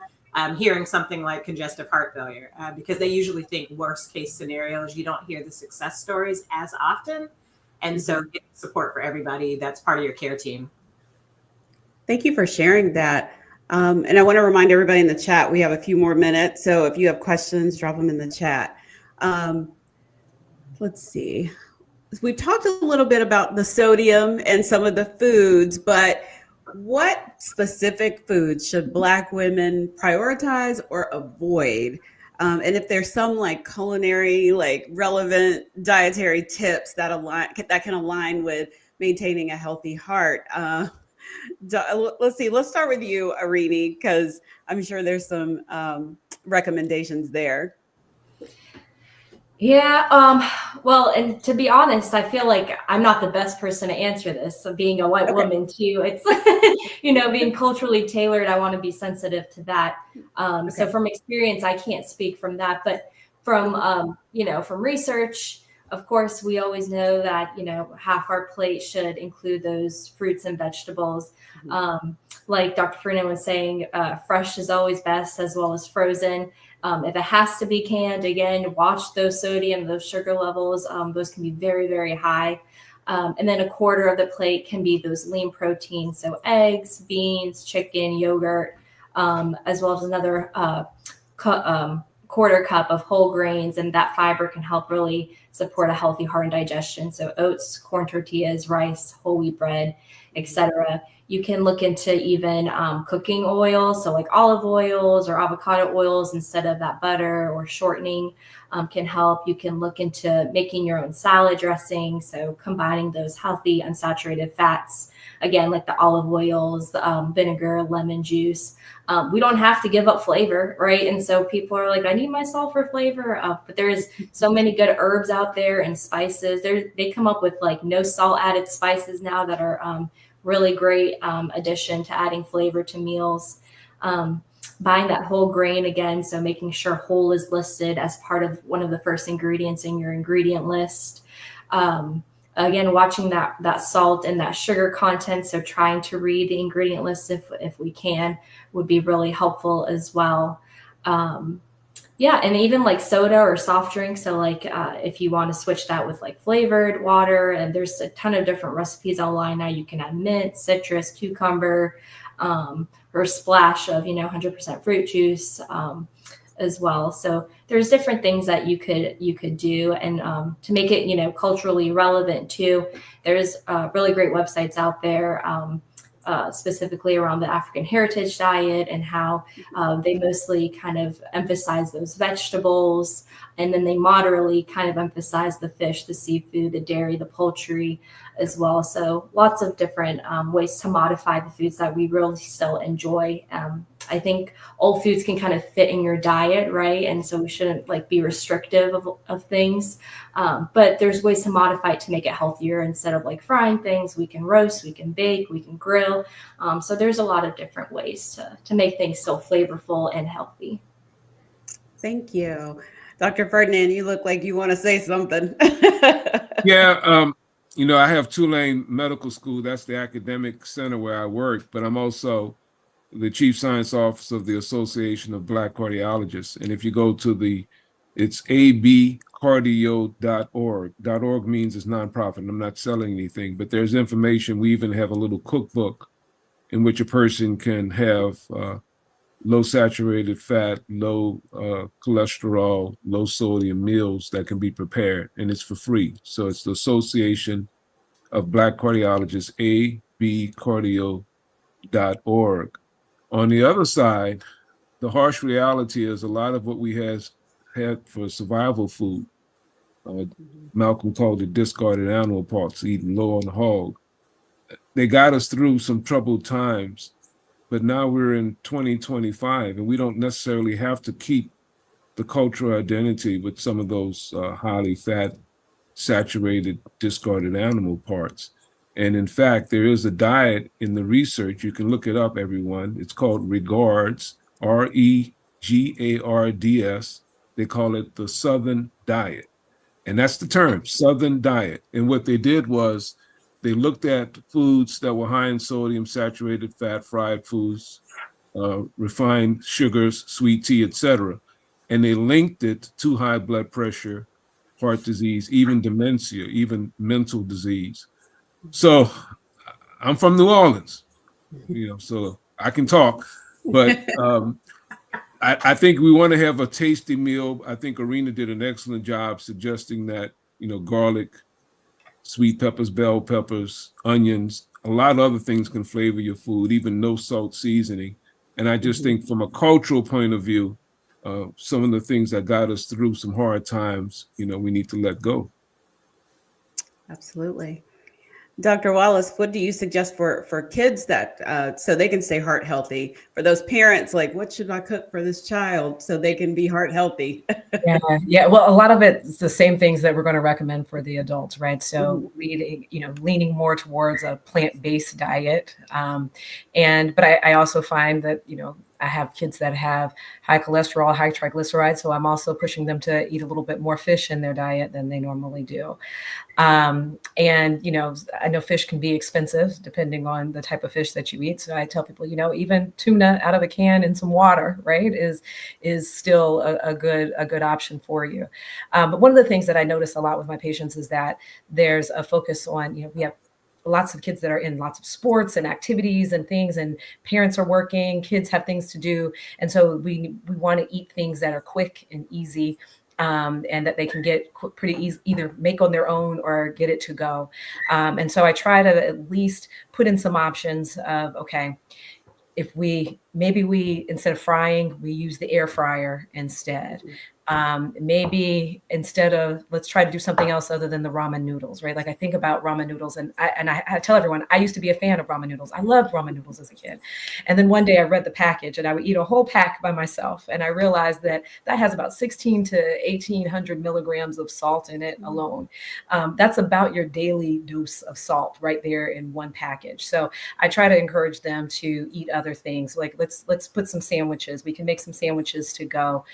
E: hearing something like congestive heart failure, because they usually think worst case scenarios. You don't hear the success stories as often. And so get support for everybody that's part of your care team.
A: Thank you for sharing that. And I want to remind everybody in the chat, we have a few more minutes. So if you have questions, drop them in the chat. Let's see. We've talked a little bit about the sodium and some of the foods, but what specific foods should Black women prioritize or avoid? And if there's some like culinary, like relevant dietary tips that can align with maintaining a healthy heart. Let's see. Let's start with you, Arini, because I'm sure there's some recommendations there.
B: Yeah. Well, and to be honest, I feel like I'm not the best person to answer this. So being a white woman too, it's, being culturally tailored, I want to be sensitive to that. So from experience, I can't speak from that, but from research, of course, we always know that, half our plate should include those fruits and vegetables. Like Dr. Ferdinand was saying, fresh is always best, as well as frozen. If it has to be canned, again, watch those sodium, those sugar levels. Those can be very, very high. And then a quarter of the plate can be those lean proteins. So eggs, beans, chicken, yogurt, as well as another quarter cup of whole grains. And that fiber can help really support a healthy heart and digestion. So oats, corn tortillas, rice, whole wheat bread, etc. You can look into even cooking oil, so like olive oils or avocado oils instead of that butter, or shortening can help. You can look into making your own salad dressing, so combining those healthy unsaturated fats, again, like the olive oils, vinegar, lemon juice. We don't have to give up flavor, right? And so people are like, I need my salt for flavor, but there's so many good herbs out there and spices. They come up with like no salt added spices now that are really great addition to adding flavor to meals. Buying that whole grain again, so making sure whole is listed as part of one of the first ingredients in your ingredient list. Again, watching that salt and that sugar content, so trying to read the ingredient list if we can would be really helpful as well. And even like soda or soft drinks. So like if you want to switch that with like flavored water, and there's a ton of different recipes online now. You can add mint, citrus, cucumber, or a splash of 100% fruit juice as well. So there's different things that you could do, and to make it culturally relevant too. There's really great websites out there. Specifically around the African heritage diet, and how they mostly kind of emphasize those vegetables, and then they moderately kind of emphasize the fish, the seafood, the dairy, the poultry as well. So lots of different ways to modify the foods that we really still enjoy. I think all foods can kind of fit in your diet, right? And so we shouldn't like be restrictive of things, but there's ways to modify it to make it healthier. Instead of like frying things, we can roast, we can bake, we can grill. So there's a lot of different ways to make things so flavorful and healthy.
A: Thank you. Dr. Ferdinand, you look like you want to say something.
D: Yeah. I have Tulane Medical School. That's the academic center where I work, but I'm also the chief science officer of the Association of Black Cardiologists. And if you go to it's abcardio.org. .org means it's nonprofit. I'm not selling anything, but there's information. We even have a little cookbook in which a person can have low saturated fat, low cholesterol, low sodium meals that can be prepared, and it's for free. So it's the Association of Black Cardiologists, abcardio.org. On the other side, the harsh reality is a lot of what we had for survival food, Malcolm called it discarded animal parts, eating low on the hog. They got us through some troubled times, but now we're in 2025 and we don't necessarily have to keep the cultural identity with some of those highly fat, saturated, discarded animal parts. And in fact, there is a diet in the research. You can look it up, everyone. It's called REGARDS, REGARDS. They call it the Southern Diet. And that's the term, Southern Diet. And what they did was they looked at foods that were high in sodium, saturated fat, fried foods, refined sugars, sweet tea, etc. And they linked it to high blood pressure, heart disease, even dementia, even mental disease. So I'm from New Orleans, so I can talk, but I think we want to have a tasty meal. I think Arena did an excellent job suggesting that, garlic, sweet peppers, bell peppers, onions, a lot of other things can flavor your food, even no salt seasoning. And I just think from a cultural point of view, some of the things that got us through some hard times, we need to let go.
A: Absolutely. Dr. Wallace, what do you suggest for kids that so they can stay heart healthy? For those parents, like, what should I cook for this child so they can be heart healthy?
C: Yeah. Well, a lot of it's the same things that we're going to recommend for the adults, right? So leaning more towards a plant-based diet, but I also find that I have kids that have high cholesterol, high triglycerides, so I'm also pushing them to eat a little bit more fish in their diet than they normally do. And I know fish can be expensive depending on the type of fish that you eat. So I tell people, even tuna out of a can in some water, right, is still a good option for you. But one of the things that I notice a lot with my patients is that there's a focus on, we have lots of kids that are in lots of sports and activities and things, and parents are working, kids have things to do. And so we want to eat things that are quick and easy, and that they can get pretty easy, either make on their own or get it to go. And so I try to at least put in some options of, okay, if maybe we, instead of frying, we use the air fryer instead. Maybe instead of, let's try to do something else other than the ramen noodles, right? Like I think about ramen noodles and I tell everyone, I used to be a fan of ramen noodles. I loved ramen noodles as a kid. And then one day I read the package and I would eat a whole pack by myself. And I realized that has about 16 to 1800 milligrams of salt in it alone. That's about your daily dose of salt right there in one package. So I try to encourage them to eat other things. Like let's put some sandwiches. We can make some sandwiches to go.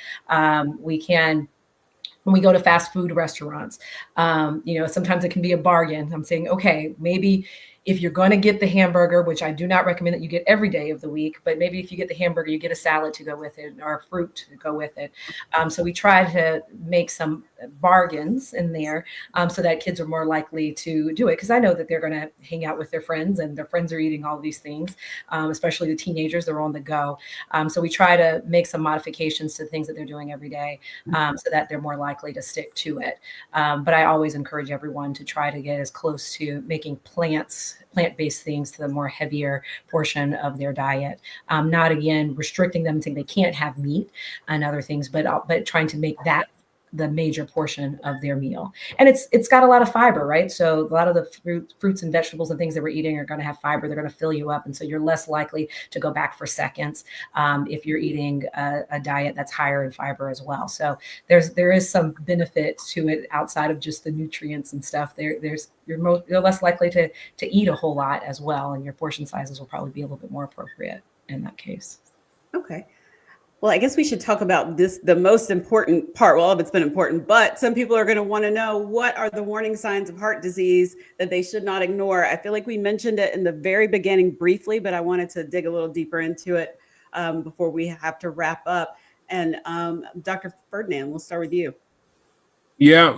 C: When we go to fast food restaurants, sometimes it can be a bargain. I'm saying, okay, maybe if you're going to get the hamburger, which I do not recommend that you get every day of the week, but maybe if you get the hamburger, you get a salad to go with it or a fruit to go with it. So we try to make some bargains in there so that kids are more likely to do it. Because I know that they're going to hang out with their friends and their friends are eating all these things, especially the teenagers, they're on the go. So we try to make some modifications to things that they're doing every day so that they're more likely to stick to it. But I always encourage everyone to try to get as close to making plant-based things to the more heavier portion of their diet. Not again restricting them, saying they can't have meat and other things, but trying to make that the major portion of their meal. And it's got a lot of fiber, right? So a lot of the fruits and vegetables and things that we're eating are going to have fiber. They're going to fill you up. And so you're less likely to go back for seconds if you're eating a diet that's higher in fiber as well. So there is some benefit to it outside of just the nutrients and stuff. You're less likely to eat a whole lot as well. And your portion sizes will probably be a little bit more appropriate in that case.
A: Okay. Well, I guess we should talk about the most important part. Well, all of it's been important, but some people are going to want to know, what are the warning signs of heart disease that they should not ignore? I feel like we mentioned it in the very beginning briefly, but I wanted to dig a little deeper into it before we have to wrap up. And Dr. Ferdinand, we'll start with you.
D: Yeah,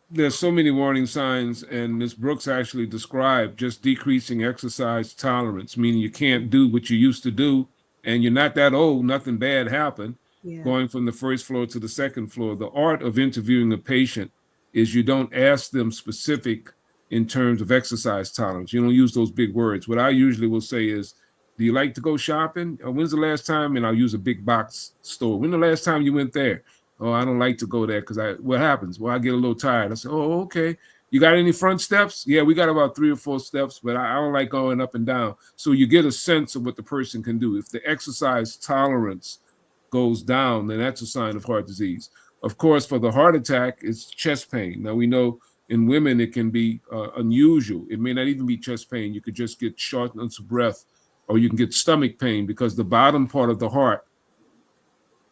D: there's so many warning signs, and Ms. Brooks actually described just decreasing exercise tolerance, meaning you can't do what you used to do. And you're not that old, nothing bad happened, going from the first floor to the second floor. The art of interviewing a patient is you don't ask them specific in terms of exercise tolerance. You don't use those big words. What I usually will say is, Do you like to go shopping? When's the last time, and I'll use a big box store. When the last time you went there? Oh, I don't like to go there because what happens? Well, I get a little tired. I say, oh, okay. You got any front steps? Yeah, we got about 3 or 4 steps, but I don't like going up and down. So you get a sense of what the person can do. If the exercise tolerance goes down, then that's a sign of heart disease. Of course, for the heart attack, it's chest pain. Now we know in women it can be unusual. It may not even be chest pain. You could just get shortness of breath, or you can get stomach pain because the bottom part of the heart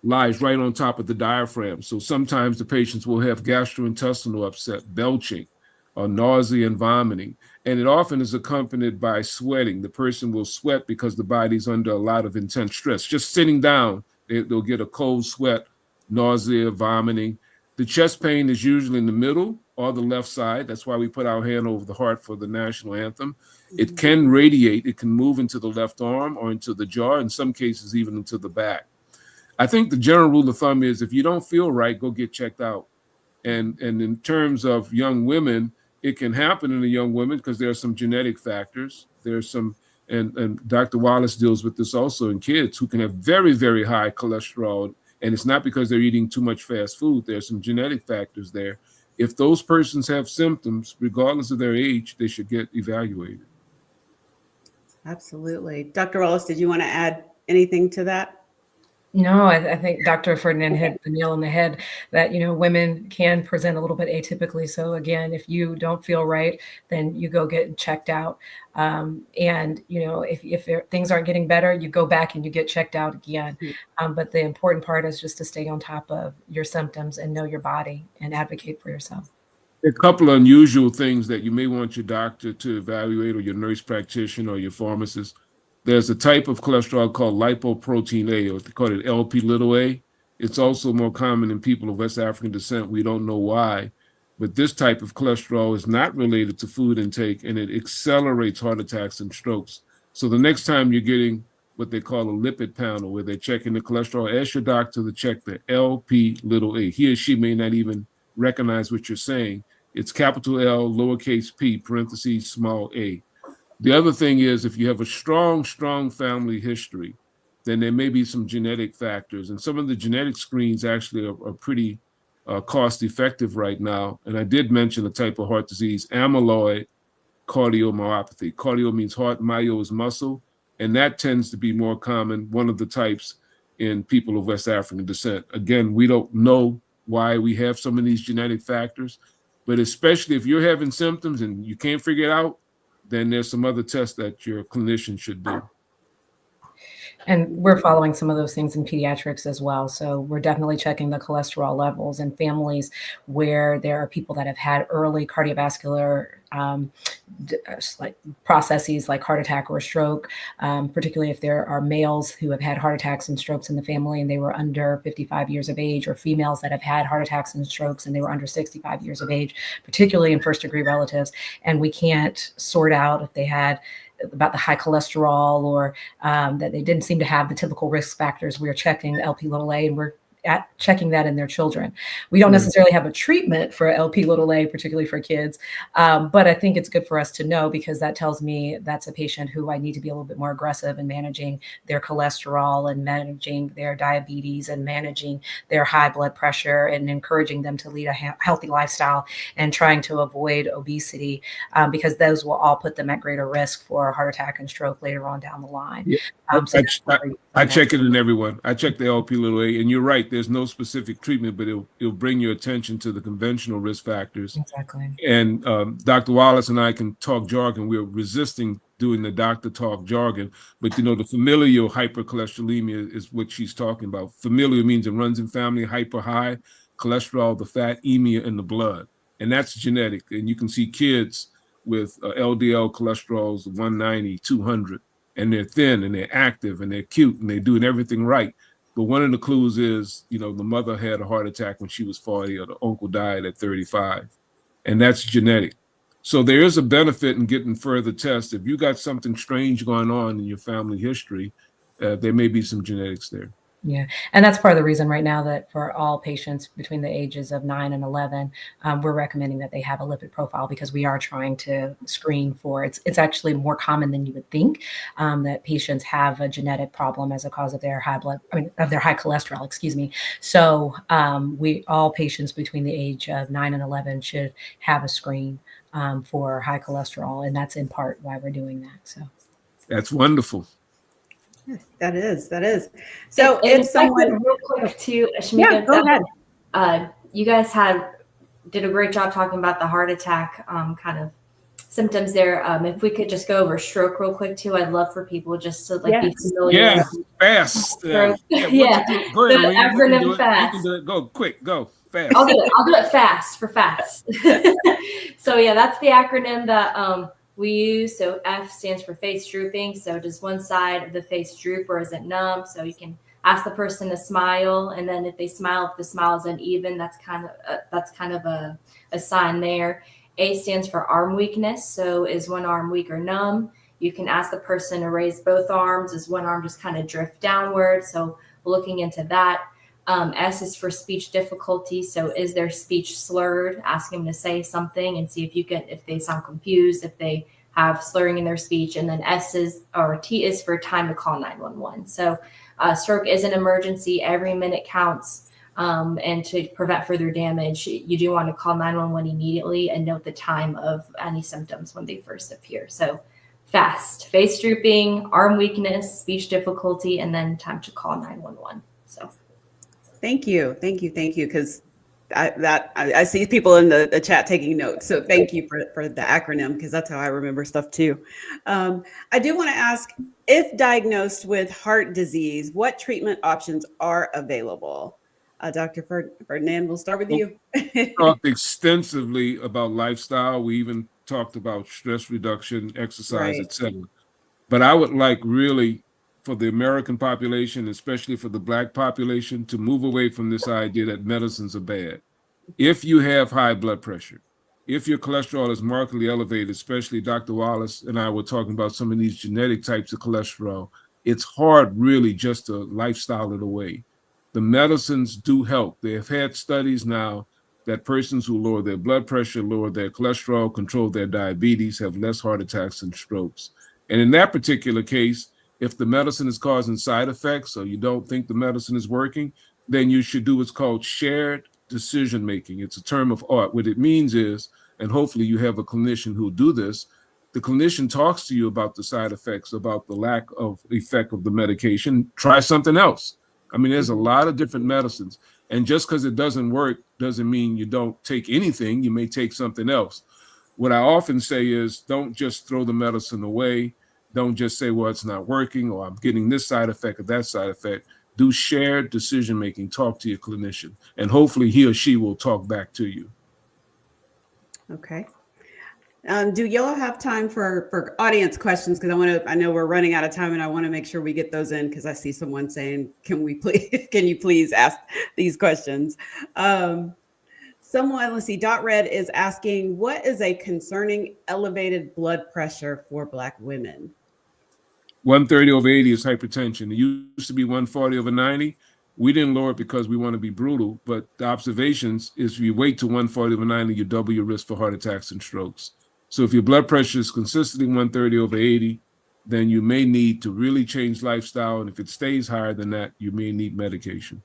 D: lies right on top of the diaphragm. So sometimes the patients will have gastrointestinal upset, belching, or nausea and vomiting. And it often is accompanied by sweating. The person will sweat because the body's under a lot of intense stress. Just sitting down, they'll get a cold sweat, nausea, vomiting. The chest pain is usually in the middle or the left side. That's why we put our hand over the heart for the national anthem. It can radiate. It can move into the left arm or into the jaw, in some cases even into the back. I think the general rule of thumb is if you don't feel right, go get checked out. And in terms of young women, it can happen in a young woman because there are some genetic factors. There's some, and Dr. Wallace deals with this also in kids who can have very, very high cholesterol. And it's not because they're eating too much fast food. There's some genetic factors there. If those persons have symptoms, regardless of their age, they should get evaluated.
A: Absolutely. Dr. Wallace, did you want to add anything to that?
C: No, I think Dr. Ferdinand hit the nail on the head that, women can present a little bit atypically. So again, if you don't feel right, then you go get checked out. And, if things aren't getting better, you go back and you get checked out again. But the important part is just to stay on top of your symptoms and know your body and advocate for yourself.
D: A couple of unusual things that you may want your doctor to evaluate, or your nurse practitioner or your pharmacist. There's a type of cholesterol called lipoprotein A, or they call it LP little a. It's also more common in people of West African descent. We don't know why, but this type of cholesterol is not related to food intake, and it accelerates heart attacks and strokes. So the next time you're getting what they call a lipid panel, where they're checking the cholesterol, ask your doctor to check the LP little a. He or she may not even recognize what you're saying. It's capital L, lowercase p, parentheses, small a. The other thing is, if you have a strong family history, then there may be some genetic factors. And some of the genetic screens actually are pretty cost effective right now. And I did mention a type of heart disease, amyloid cardiomyopathy. Cardio means heart, myo is muscle. And that tends to be more common, one of the types in people of West African descent. Again, we don't know why we have some of these genetic factors, but especially if you're having symptoms and you can't figure it out, then there's some other tests that your clinician should do.
C: And we're following some of those things in pediatrics as well. So we're definitely checking the cholesterol levels in families where there are people that have had early cardiovascular like processes like heart attack or stroke, particularly if there are males who have had heart attacks and strokes in the family and they were under 55 years of age, or females that have had heart attacks and strokes and they were under 65 years of age, particularly in first degree relatives. And we can't sort out if they had about the high cholesterol or that they didn't seem to have the typical risk factors. We're checking LP little a, and we're checking that in their children. We don't necessarily have a treatment for LP little a, particularly for kids, but I think it's good for us to know, because that tells me that's a patient who I need to be a little bit more aggressive in managing their cholesterol and managing their diabetes and managing their high blood pressure and encouraging them to lead a healthy lifestyle and trying to avoid obesity, because those will all put them at greater risk for a heart attack and stroke later on down the line.
D: Yeah. I check it in everyone. I check the LP little a, and you're right. There's no specific treatment, but it'll bring your attention to the conventional risk factors.
C: Exactly.
D: And Dr. Wallace and I can talk jargon. We're resisting doing the doctor talk jargon, but the familial hypercholesterolemia is what she's talking about. Familial means it runs in family. Hyper, high, cholesterol, the fat, emia in the blood, and that's genetic. And you can see kids with LDL cholesterols 190, 200. And they're thin and they're active and they're cute and they're doing everything right. But one of the clues is, the mother had a heart attack when she was 40, or the uncle died at 35. And that's genetic. So there is a benefit in getting further tests. If you got something strange going on in your family history, there may be some genetics there.
C: Yeah. And that's part of the reason right now that for all patients between the ages of 9 and 11, we're recommending that they have a lipid profile because we are trying to screen for it's actually more common than you would think that patients have a genetic problem as a cause of their high cholesterol, excuse me. So all patients between the age of 9 and 11 should have a screen for high cholesterol. And that's in part why we're doing that. So
D: That's wonderful.
A: That is. So
B: And
A: if someone,
B: real quick too, Shamika,
A: yeah, go ahead.
B: you guys did a great job talking about the heart attack kind of symptoms there. If we could just go over stroke real quick too, I'd love for people just to be familiar.
D: Yeah, fast.
B: Yeah.
D: Go ahead,
B: The
D: Irene.
B: acronym FAST.
D: You can do it. Go quick. Go fast.
B: I'll do it fast for fast. So yeah, that's the acronym that we use. So F stands for face drooping. So does one side of the face droop or is it numb? So you can ask the person to smile, and then if they smile, if the smile is uneven, that's kind of a sign there. A stands for arm weakness. So is one arm weak or numb? You can ask the person to raise both arms. Is one arm just kind of drift downward? So looking into that. S is for speech difficulty. So is their speech slurred? Ask them to say something and see if they sound confused, if they have slurring in their speech. And then T is for time to call 911. So stroke is an emergency. Every minute counts. And to prevent further damage, you do want to call 911 immediately and note the time of any symptoms when they first appear. So FAST, face drooping, arm weakness, speech difficulty, and then time to call 911. So.
A: Thank you. Because I see people in the chat taking notes. So thank you for the acronym, because that's how I remember stuff too. I do want to ask, if diagnosed with heart disease, what treatment options are available? Dr. Ferdinand, we'll start with you.
D: We talked extensively about lifestyle. We even talked about stress reduction, exercise, etc. But I would like really for the American population, especially for the Black population, to move away from this idea that medicines are bad. If you have high blood pressure, if your cholesterol is markedly elevated, especially Dr. Wallace and I were talking about some of these genetic types of cholesterol, it's hard really just to lifestyle it away. The medicines do help. They have had studies now that persons who lower their blood pressure, lower their cholesterol, control their diabetes, have less heart attacks and strokes. And in that particular case, if the medicine is causing side effects or you don't think the medicine is working, then you should do what's called shared decision-making. It's a term of art. What it means is, and hopefully you have a clinician who'll do this, the clinician talks to you about the side effects, about the lack of effect of the medication. Try something else. I mean, there's a lot of different medicines. And just because it doesn't work doesn't mean you don't take anything. You may take something else. What I often say is, don't just throw the medicine away. Don't just say, well, it's not working, or I'm getting this side effect or that side effect. Do shared decision-making. Talk to your clinician, and hopefully he or she will talk back to you.
A: Okay. Do y'all have time for audience questions? Because I know we're running out of time, and I want to make sure we get those in, because I see someone saying, can you please ask these questions? Let's see, Dot Red is asking, what is a concerning elevated blood pressure for Black women?
D: 130/80 is hypertension. It used to be 140/90. We didn't lower it because we want to be brutal, but the observations is if you wait to 140/90, you double your risk for heart attacks and strokes. So if your blood pressure is consistently 130/80, then you may need to really change lifestyle. And if it stays higher than that, you may need medication.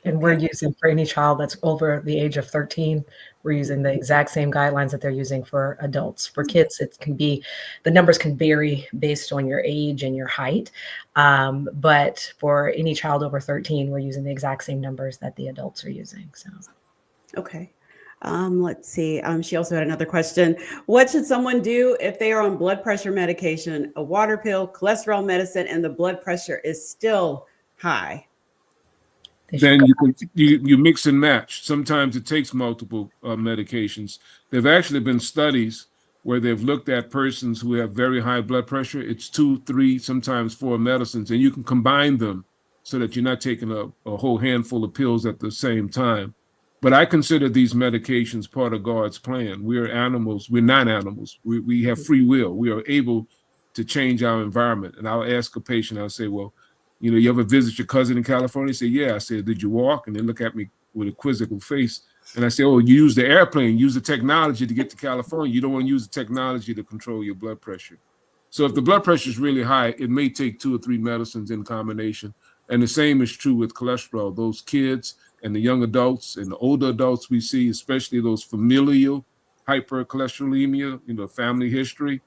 C: And we're using, for any child that's over the age of 13, we're using the exact same guidelines that they're using for adults. For kids, the numbers can vary based on your age and your height. But for any child over 13, we're using the exact same numbers that the adults are using. So,
A: okay. Let's see. She also had another question. What should someone do if they are on blood pressure medication, a water pill, cholesterol medicine, and the blood pressure is still high?
D: Then you mix and match. Sometimes it takes multiple medications. There have actually been studies where they've looked at persons who have very high blood pressure. It's 2, 3, sometimes 4 medicines, and you can combine them so that you're not taking a whole handful of pills at the same time. But I consider these medications part of God's plan. We are animals. We're not animals. We have free will. We are able to change our environment. And I'll ask a patient, I'll say, well, You know, you ever visit your cousin in California? Say, yeah. I said, did you walk? And they look at me with a quizzical face. And I say, oh, you use the airplane, use the technology to get to California. You don't want to use the technology to control your blood pressure. So if the blood pressure is really high, it may take 2 or 3 medicines in combination. And the same is true with cholesterol. Those kids and the young adults and the older adults we see, especially those familial hypercholesterolemia, you know, family history,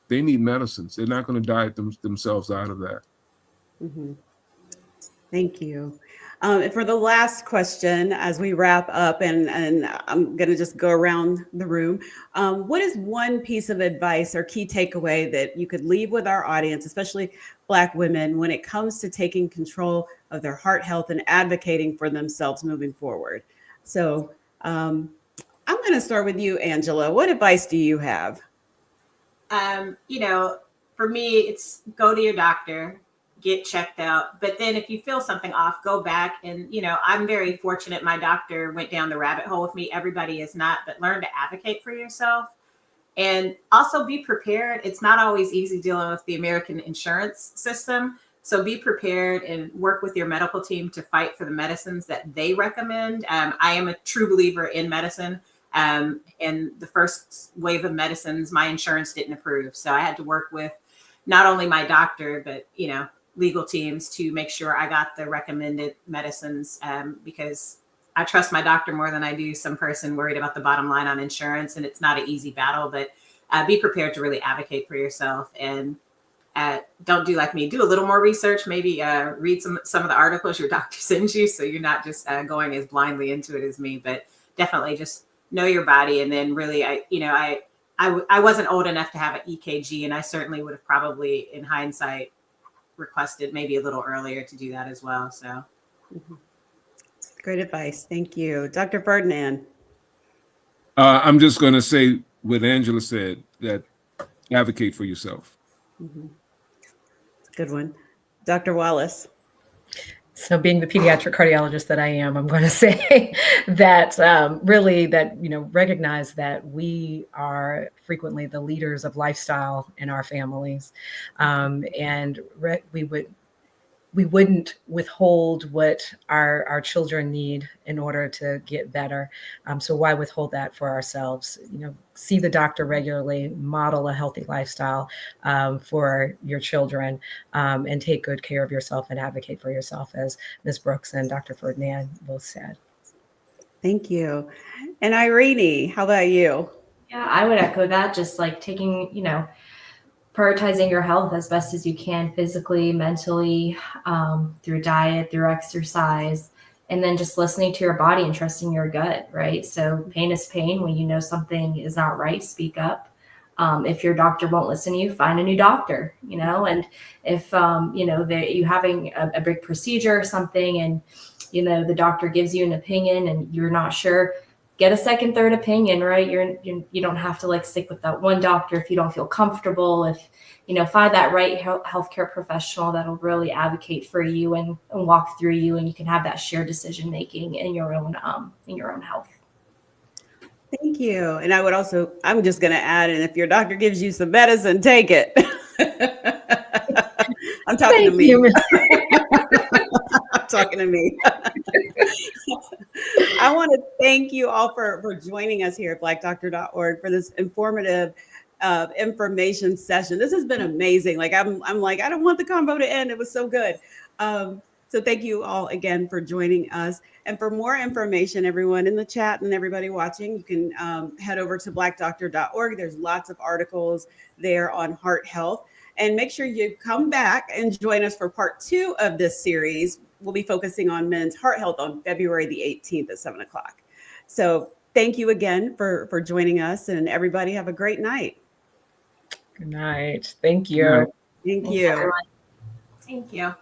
D: they need medicines. They're not going to diet themselves out of that.
A: Mhm. Thank you. And for the last question, as we wrap up, and I'm going to just go around the room, what is one piece of advice or key takeaway that you could leave with our audience, especially Black women, when it comes to taking control of their heart health and advocating for themselves moving forward? So I'm going to start with you, Angela. What advice do you have?
E: You know, for me, it's go to your doctor, get checked out. But then if you feel something off, go back. And, you know, I'm very fortunate. My doctor went down the rabbit hole with me. Everybody is not, but learn to advocate for yourself and also be prepared. It's not always easy dealing with the American insurance system. So be prepared and work with your medical team to fight for the medicines that they recommend. I am a true believer in medicine. And the first wave of medicines, my insurance didn't approve. So I had to work with not only my doctor, but, you know, legal teams to make sure I got the recommended medicines, because I trust my doctor more than I do some person worried about the bottom line on insurance. And it's not an easy battle, but be prepared to really advocate for yourself, and don't do like me. Do a little more research, maybe read some of the articles your doctor sends you, so you're not just going as blindly into it as me. But definitely just know your body. And then really, I wasn't old enough to have an EKG, and I certainly would have probably, in hindsight, requested maybe a little earlier to do that as well. So
A: Great advice. Thank you. Dr. Ferdinand.
D: I'm just going to say what Angela said, that advocate for yourself.
A: Mm-hmm. Good one. Dr. Wallace.
C: So being the pediatric cardiologist that I am, I'm going to say that really that, you know, recognize that we are frequently the leaders of lifestyle in our families. And we wouldn't withhold what our children need in order to get better. So why withhold that for ourselves? You know, see the doctor regularly, model a healthy lifestyle for your children, and take good care of yourself and advocate for yourself, as Ms. Brooks and Dr. Ferdinand both said.
A: Thank you. And Irene, how about you?
B: Yeah, I would echo that. Just like taking, you know, prioritizing your health as best as you can, physically, mentally, through diet, through exercise, and then just listening to your body and trusting your gut, right? So pain is pain. When you know something is not right, speak up. If your doctor won't listen to you, find a new doctor, you know. And if, you know, you're having a big procedure or something, and, you know, the doctor gives you an opinion and you're not sure, get a second, third opinion, right? You don't have to like stick with that one doctor if you don't feel comfortable. If, you know, find that right healthcare professional that'll really advocate for you and walk through you, and you can have that shared decision making in your own health.
A: Thank you. And I'm just going to add, and if your doctor gives you some medicine, take it. I'm talking to me. I'm talking to me. I want to thank you all for joining us here at blackdoctor.org for this informative information session. This has been amazing. Like I'm like, I don't want the convo to end. It was so good. So thank you all again for joining us. And for more information, everyone in the chat and everybody watching, you can head over to blackdoctor.org. There's lots of articles there on heart health. And make sure you come back and join us for part 2 of this series. We'll be focusing on men's heart health on February the 18th at 7 o'clock. So thank you again for joining us, and everybody have a great night.
C: Good night. Thank you.
D: Good night.
A: Thank
B: Thanks,
A: you.
B: everyone.
E: thank you.